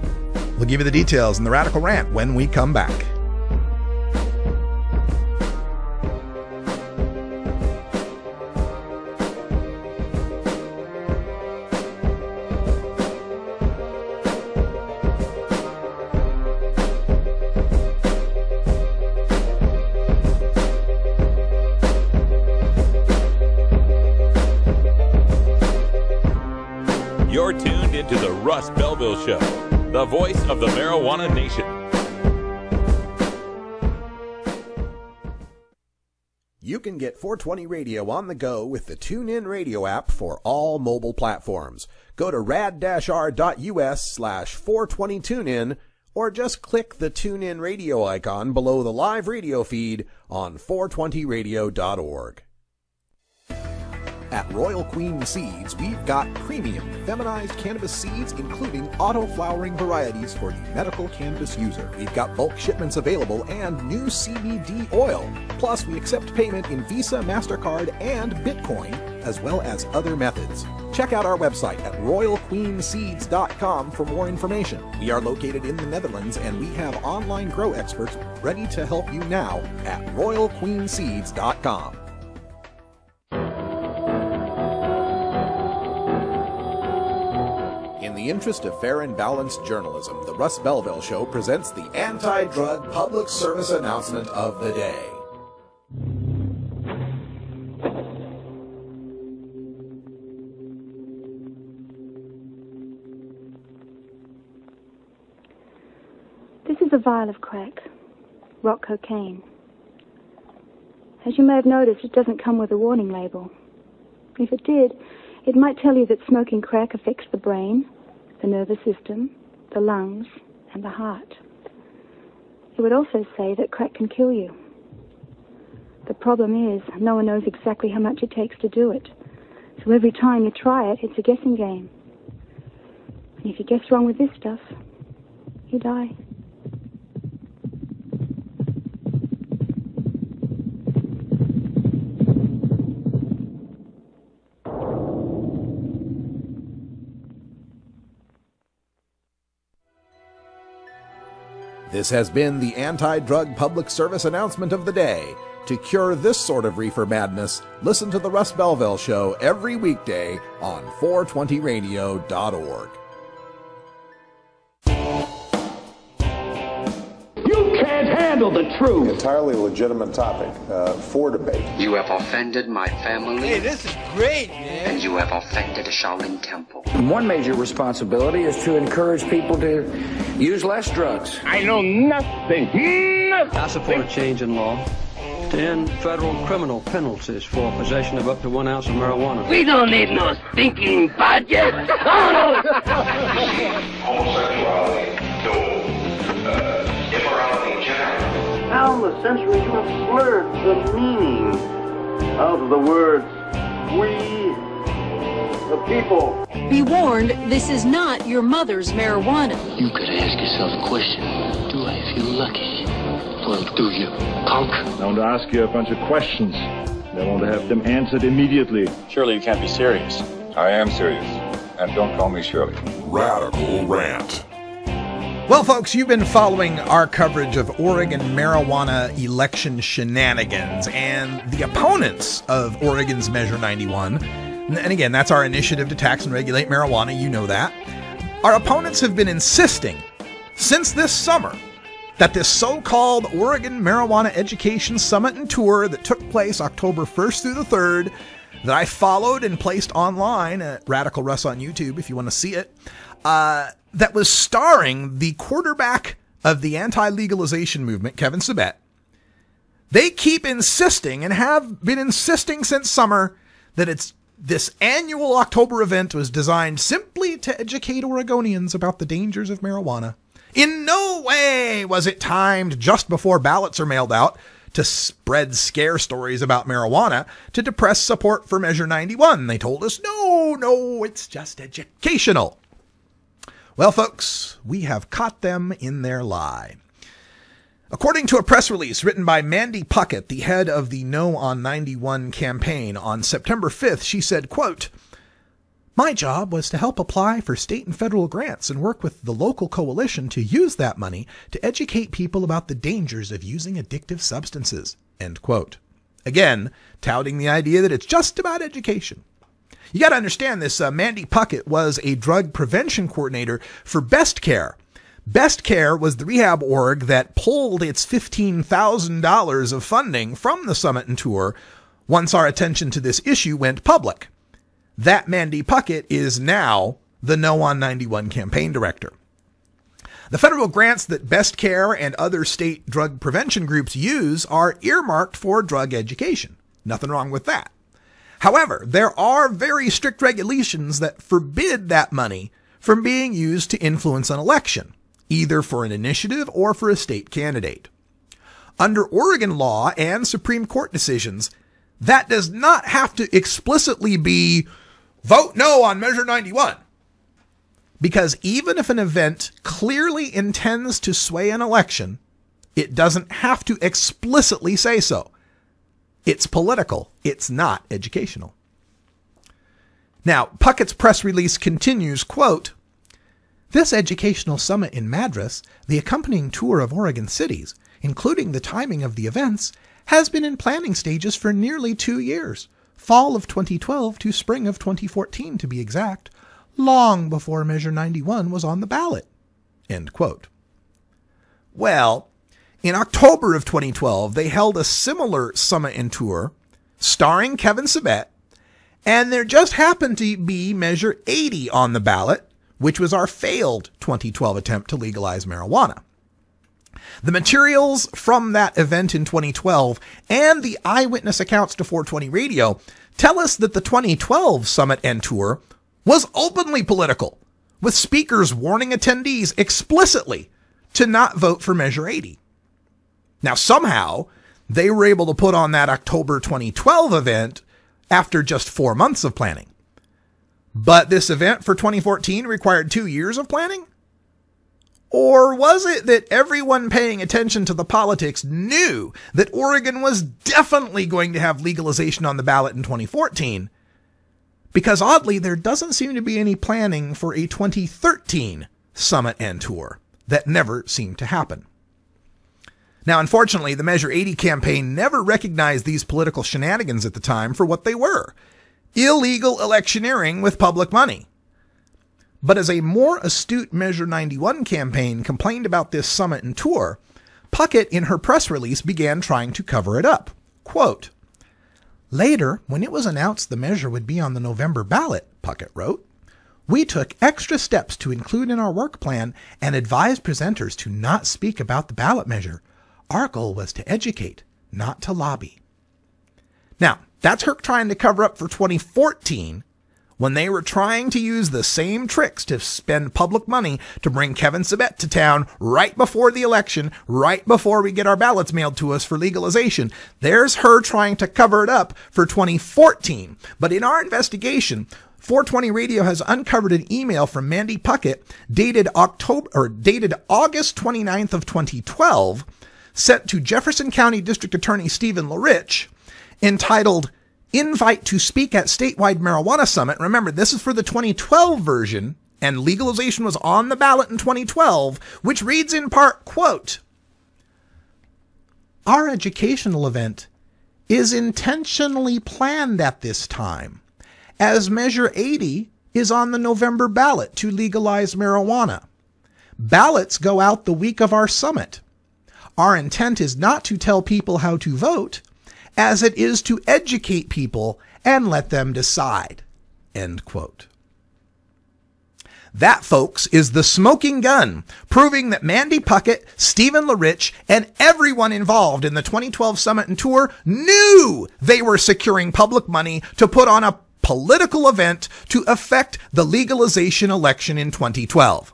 We'll give you the details in the radical rant when we come back. You're tuned into the Russ Belville Show, the voice of the marijuana nation. You can get 420 Radio on the go with the TuneIn Radio app for all mobile platforms. Go to rad-r.us/420tunein or just click the TuneIn Radio icon below the live radio feed on 420radio.org. At Royal Queen Seeds, we've got premium feminized cannabis seeds, including auto-flowering varieties for the medical cannabis user. We've got bulk shipments available and new CBD oil. Plus, we accept payment in Visa, MasterCard, and Bitcoin, as well as other methods. Check out our website at royalqueenseeds.com for more information. We are located in the Netherlands, and we have online grow experts ready to help you now at royalqueenseeds.com. In in the interest of fair and balanced journalism, the Russ Belville Show presents the anti-drug public service announcement of the day. This is a vial of crack, rock cocaine. As you may have noticed, it doesn't come with a warning label. If it did, it might tell you that smoking crack affects the brain, the nervous system, the lungs, and the heart. It would also say that crack can kill you. The problem is, no one knows exactly how much it takes to do it. So every time you try it, it's a guessing game. And if you guess wrong with this stuff, you die. This has been the anti-drug public service announcement of the day. To cure this sort of reefer madness, listen to the Russ Belville Show every weekday on 420radio.org. You can't handle the truth. Entirely legitimate topic for debate. You have offended my family. Hey, this is great, man. And you have offended a Shaolin temple. One major responsibility is to encourage people to use less drugs. I know nothing. I support a change in law to end federal criminal penalties for possession of up to 1 ounce of marijuana. We don't need no stinking budget. Homosexuality, immorality in general. How in the century you have slurred the meaning of the words we, the people. Be warned, this is not your mother's marijuana. You could ask yourself a question. Do I feel lucky? Well, do you, punk? I want to ask you a bunch of questions. I want to have them answered immediately. Surely you can't be serious. I am serious. And don't call me Shirley. Radical Rant. Well, folks, you've been following our coverage of Oregon marijuana election shenanigans and the opponents of Oregon's Measure 91. And again, that's our initiative to tax and regulate marijuana. You know that. Our opponents have been insisting since this summer that this so-called Oregon Marijuana Education Summit and Tour that took place October 1st through the 3rd, that I followed and placed online at Radical Russ on YouTube if you want to see it, that was starring the quarterback of the anti-legalization movement, Kevin Sabet. They keep insisting and have been insisting since summer that this annual October event was designed simply to educate Oregonians about the dangers of marijuana. In no way was it timed just before ballots are mailed out to spread scare stories about marijuana to depress support for Measure 91. They told us, no, it's just educational. Well, folks, we have caught them in their lie. According to a press release written by Mandy Puckett, the head of the No on 91 campaign, on September 5th, she said, quote, "My job was to help apply for state and federal grants and work with the local coalition to use that money to educate people about the dangers of using addictive substances." End quote. Again, touting the idea that it's just about education. You got to understand this. Mandy Puckett was a drug prevention coordinator for Best Care. Best Care was the rehab org that pulled its $15,000 of funding from the summit and tour once our attention to this issue went public. That Mandy Puckett is now the No on 91 campaign director. The federal grants that Best Care and other state drug prevention groups use are earmarked for drug education. Nothing wrong with that. However, there are very strict regulations that forbid that money from being used to influence an election, either for an initiative or for a state candidate. Under Oregon law and Supreme Court decisions, that does not have to explicitly be vote no on Measure 91. Because even if an event clearly intends to sway an election, it doesn't have to explicitly say so. It's political. It's not educational. Now, Puckett's press release continues, quote, "This educational summit in Madras, the accompanying tour of Oregon cities, including the timing of the events, has been in planning stages for nearly 2 years, fall of 2012 to spring of 2014 to be exact. long before Measure 91 was on the ballot." End quote. Well, in October of 2012, they held a similar summit and tour starring Kevin Sabet, and there just happened to be Measure 80 on the ballot, which was our failed 2012 attempt to legalize marijuana. The materials from that event in 2012 and the eyewitness accounts to 420 Radio tell us that the 2012 summit and tour was openly political, with speakers warning attendees explicitly to not vote for Measure 80. Now, somehow, they were able to put on that October 2012 event after just 4 months of planning. But this event for 2014 required 2 years of planning? Or was it that everyone paying attention to the politics knew that Oregon was definitely going to have legalization on the ballot in 2014? Because oddly, there doesn't seem to be any planning for a 2013 summit and tour. That never seemed to happen. Now, unfortunately, the Measure 80 campaign never recognized these political shenanigans at the time for what they were: illegal electioneering with public money. But as a more astute Measure 91 campaign complained about this summit and tour, Puckett, in her press release, began trying to cover it up. Quote, "Later, when it was announced the measure would be on the November ballot," Puckett wrote, "we took extra steps to include in our work plan and advise presenters to not speak about the ballot measure. Our goal was to educate, not to lobby." Now, that's her trying to cover up for 2014, when they were trying to use the same tricks to spend public money to bring Kevin Sabet to town right before the election, right before we get our ballots mailed to us for legalization. There's her trying to cover it up for 2014. But in our investigation, 420 Radio has uncovered an email from Mandy Puckett dated August 29th of 2012, sent to Jefferson County District Attorney Stephen LaRich, entitled "Invite to Speak at Statewide Marijuana Summit." Remember, this is for the 2012 version, and legalization was on the ballot in 2012, which reads in part, quote, "Our educational event is intentionally planned at this time, as Measure 80 is on the November ballot to legalize marijuana. Ballots go out the week of our summit. Our intent is not to tell people how to vote, as it is to educate people and let them decide." End quote. That, folks, is the smoking gun, proving that Mandy Puckett, Stephen LaRich, and everyone involved in the 2012 summit and tour knew they were securing public money to put on a political event to affect the legalization election in 2012.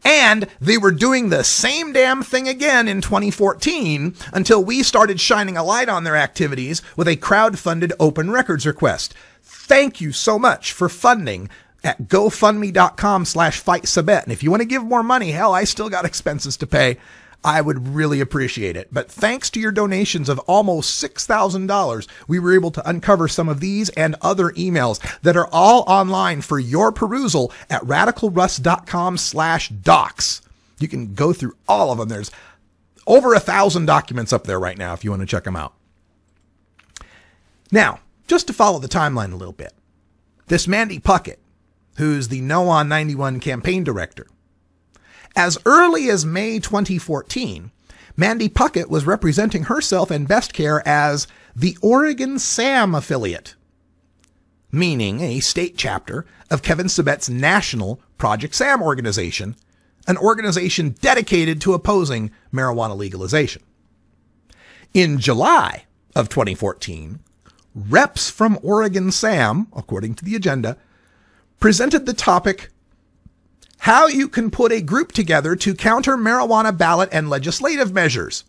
And they were doing the same damn thing again in 2014 until we started shining a light on their activities with a crowd-funded open records request. Thank you so much for funding at gofundme.com/FightSabet. And if you want to give more money, hell, I still got expenses to pay. I would really appreciate it. But thanks to your donations of almost $6,000, we were able to uncover some of these and other emails that are all online for your perusal at radicalruss.com/docs. You can go through all of them. There's over 1,000 documents up there right now if you want to check them out. Now, just to follow the timeline a little bit, this Mandy Puckett, who's the No on 91 campaign director, as early as May 2014, Mandy Puckett was representing herself and Best Care as the Oregon SAM affiliate, meaning a state chapter of Kevin Sabet's national Project SAM organization, an organization dedicated to opposing marijuana legalization. In July of 2014, reps from Oregon SAM, according to the agenda, presented the topic, "How you can put a group together to counter marijuana ballot and legislative measures."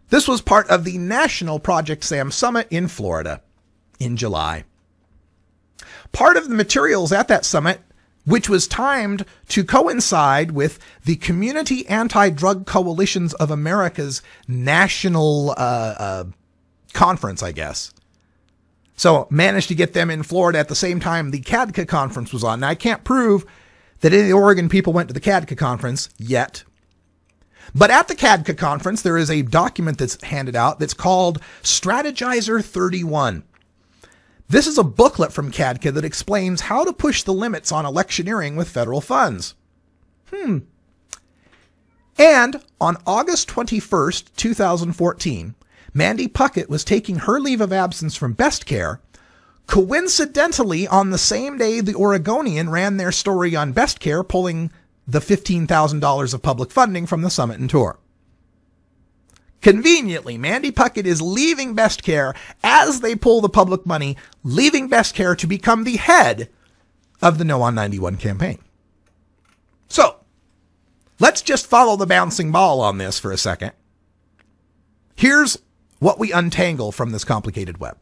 This was part of the National Project SAM Summit in Florida in July. Part of the materials at that summit, which was timed to coincide with the Community Anti-Drug Coalitions of America's national conference, I guess. So managed to get them in Florida at the same time the CADCA conference was on. Now, I can't prove that any of the Oregon people went to the CADCA conference yet. But at the CADCA conference, there is a document that's handed out that's called Strategizer 31. This is a booklet from CADCA that explains how to push the limits on electioneering with federal funds. And on August 21st, 2014, Mandy Puckett was taking her leave of absence from Best Care. Coincidentally, on the same day the Oregonian ran their story on Best Care, pulling the $15,000 of public funding from the summit and tour. Conveniently, Mandy Puckett is leaving Best Care as they pull the public money, leaving Best Care to become the head of the No on 91 campaign. So, let's just follow the bouncing ball on this for a second. Here's what we untangle from this complicated web.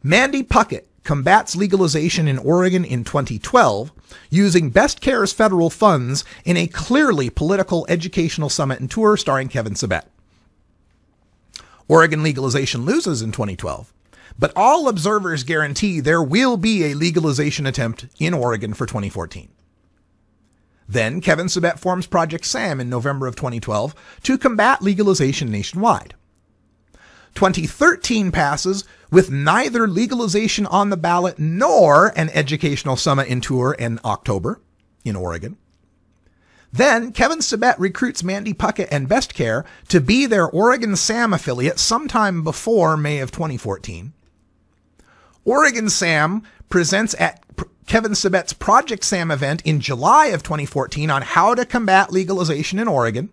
Mandy Puckett combats legalization in Oregon in 2012 using Best Care's federal funds in a clearly political educational summit and tour starring Kevin Sabet. Oregon legalization loses in 2012, but all observers guarantee there will be a legalization attempt in Oregon for 2014. Then Kevin Sabet forms Project SAM in November of 2012 to combat legalization nationwide. 2013 passes with neither legalization on the ballot nor an educational summit and tour in October in Oregon. Then Kevin Sabet recruits Mandy Puckett and Best Care to be their Oregon SAM affiliate sometime before May of 2014. Oregon SAM presents at Kevin Sabet's Project SAM event in July of 2014 on how to combat legalization in Oregon.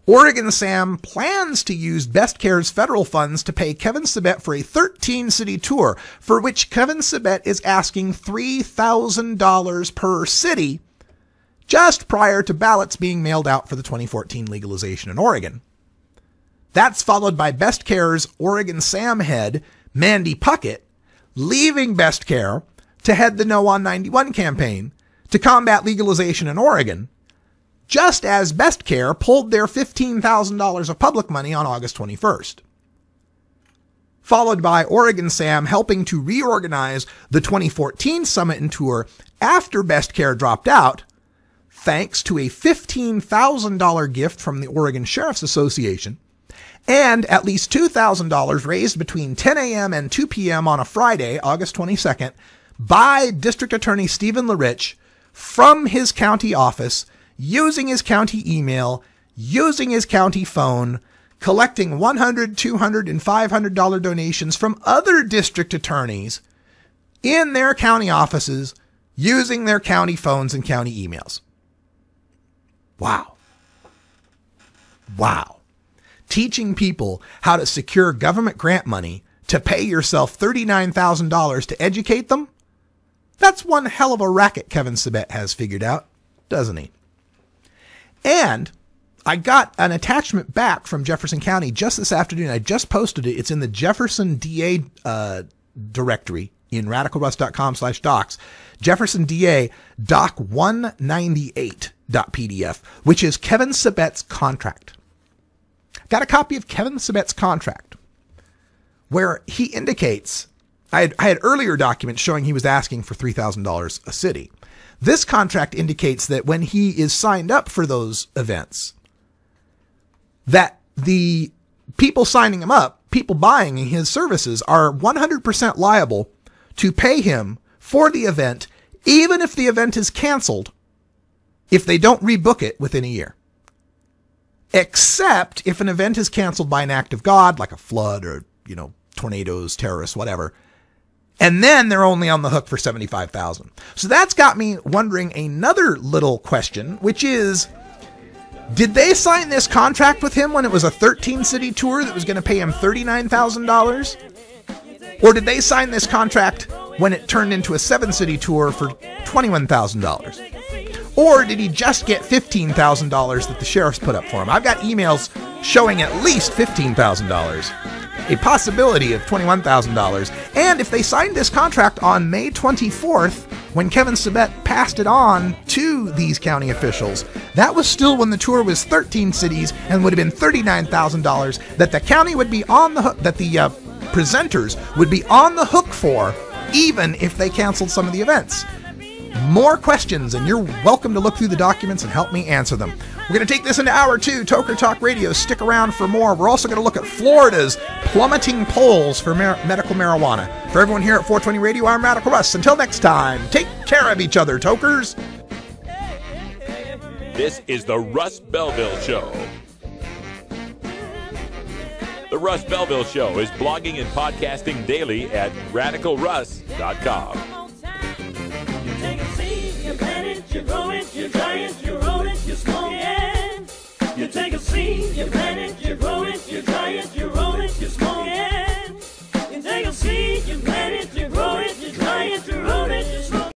Oregon SAM plans to use Best Care's federal funds to pay Kevin Sabet for a 13-city tour, for which Kevin Sabet is asking $3,000 per city, just prior to ballots being mailed out for the 2014 legalization in Oregon. That's followed by Best Care's Oregon SAM head, Mandy Puckett, leaving Best Care to head the No on 91 campaign to combat legalization in Oregon, just as Best Care pulled their $15,000 of public money on August 21st. Followed by Oregon SAM helping to reorganize the 2014 summit and tour after Best Care dropped out, thanks to a $15,000 gift from the Oregon Sheriff's Association, and at least $2,000 raised between 10 a.m. and 2 p.m. on a Friday, August 22nd, by District Attorney Stephen LaRich from his county office, using his county email, using his county phone, collecting $100, $200, and $500 donations from other district attorneys in their county offices, using their county phones and county emails. Wow. Wow. Teaching people how to secure government grant money to pay yourself $39,000 to educate them? That's one hell of a racket Kevin Sabet has figured out, doesn't he? And I got an attachment back from Jefferson County just this afternoon. I just posted it. It's in the Jefferson DA directory in radicalruss.com/docs. Jefferson DA Doc 198.pdf, which is Kevin Sabet's contract. Got a copy of Kevin Sabet's contract where he indicates, I had earlier documents showing he was asking for $3,000 a city. This contract indicates that when he is signed up for those events, that the people signing him up, people buying his services, are 100% liable to pay him for the event, even if the event is canceled, if they don't rebook it within a year. Except if an event is canceled by an act of God, like a flood or, tornadoes, terrorists, whatever. And then they're only on the hook for $75,000. So that's got me wondering another little question, which is, did they sign this contract with him when it was a 13-city tour that was going to pay him $39,000? Or did they sign this contract when it turned into a 7-city tour for $21,000? Or did he just get $15,000 that the sheriffs put up for him? I've got emails showing at least $15,000. A possibility of $21,000. And if they signed this contract on May 24th, when Kevin Sabet passed it on to these county officials, that was still when the tour was 13 cities and would have been $39,000 that the county would be on the hook, that the presenters would be on the hook for, even if they canceled some of the events. more questions, and you're welcome to look through the documents and help me answer them. We're going to take this into hour 2, Toker Talk Radio. Stick around for more. We're also going to look at Florida's plummeting polls for medical marijuana. For everyone here at 420 Radio, I'm Radical Russ. Until next time, take care of each other, Tokers. This is the Russ Belville Show. The Russ Belville Show is blogging and podcasting daily at RadicalRuss.com.